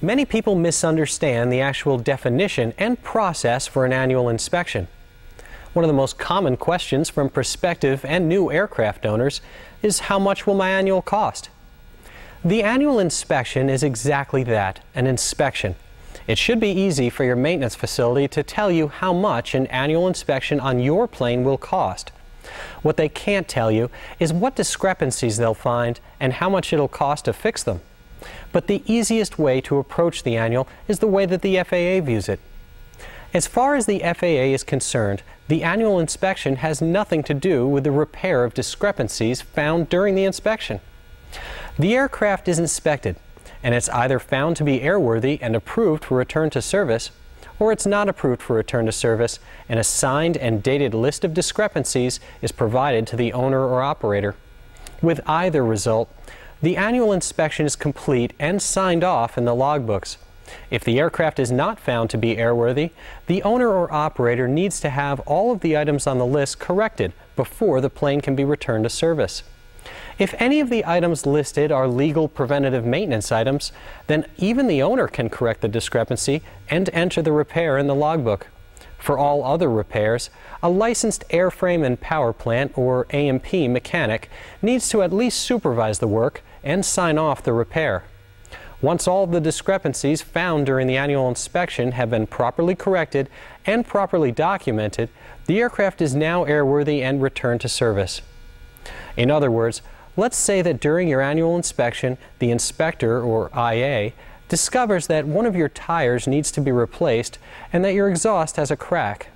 Many people misunderstand the actual definition and process for an annual inspection. One of the most common questions from prospective and new aircraft owners is, how much will my annual cost? The annual inspection is exactly that, an inspection. It should be easy for your maintenance facility to tell you how much an annual inspection on your plane will cost. What they can't tell you is what discrepancies they'll find and how much it'll cost to fix them. But the easiest way to approach the annual is the way that the FAA views it. As far as the FAA is concerned, the annual inspection has nothing to do with the repair of discrepancies found during the inspection. The aircraft is inspected, and it's either found to be airworthy and approved for return to service, or it's not approved for return to service, and a signed and dated list of discrepancies is provided to the owner or operator. With either result, the annual inspection is complete and signed off in the logbooks. If the aircraft is not found to be airworthy, the owner or operator needs to have all of the items on the list corrected before the plane can be returned to service. If any of the items listed are legal preventative maintenance items, then even the owner can correct the discrepancy and enter the repair in the logbook. For all other repairs, a licensed airframe and power plant, or A&P mechanic, needs to at least supervise the work and sign off the repair. Once all the discrepancies found during the annual inspection have been properly corrected and properly documented, the aircraft is now airworthy and returned to service. In other words, let's say that during your annual inspection, the inspector, or IA, discovers that one of your tires needs to be replaced and that your exhaust has a crack.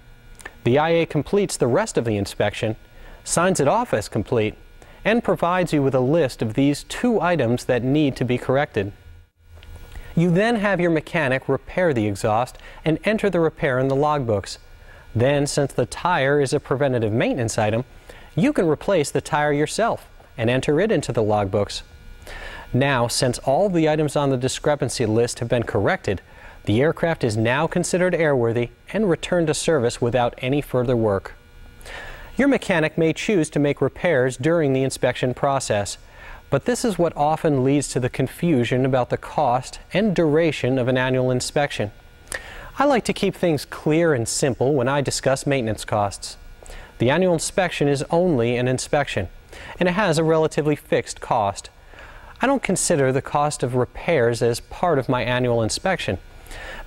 The IA completes the rest of the inspection, signs it off as complete, and provides you with a list of these 2 items that need to be corrected. You then have your mechanic repair the exhaust and enter the repair in the logbooks. Then, since the tire is a preventative maintenance item, you can replace the tire yourself and enter it into the logbooks. Now, since all the items on the discrepancy list have been corrected, the aircraft is now considered airworthy and returned to service without any further work. Your mechanic may choose to make repairs during the inspection process, but this is what often leads to the confusion about the cost and duration of an annual inspection. I like to keep things clear and simple when I discuss maintenance costs. The annual inspection is only an inspection, and it has a relatively fixed cost. I don't consider the cost of repairs as part of my annual inspection.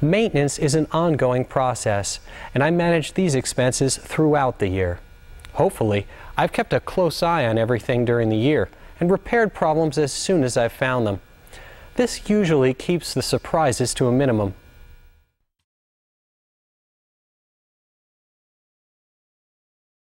Maintenance is an ongoing process, and I manage these expenses throughout the year. Hopefully, I've kept a close eye on everything during the year and repaired problems as soon as I've found them. This usually keeps the surprises to a minimum.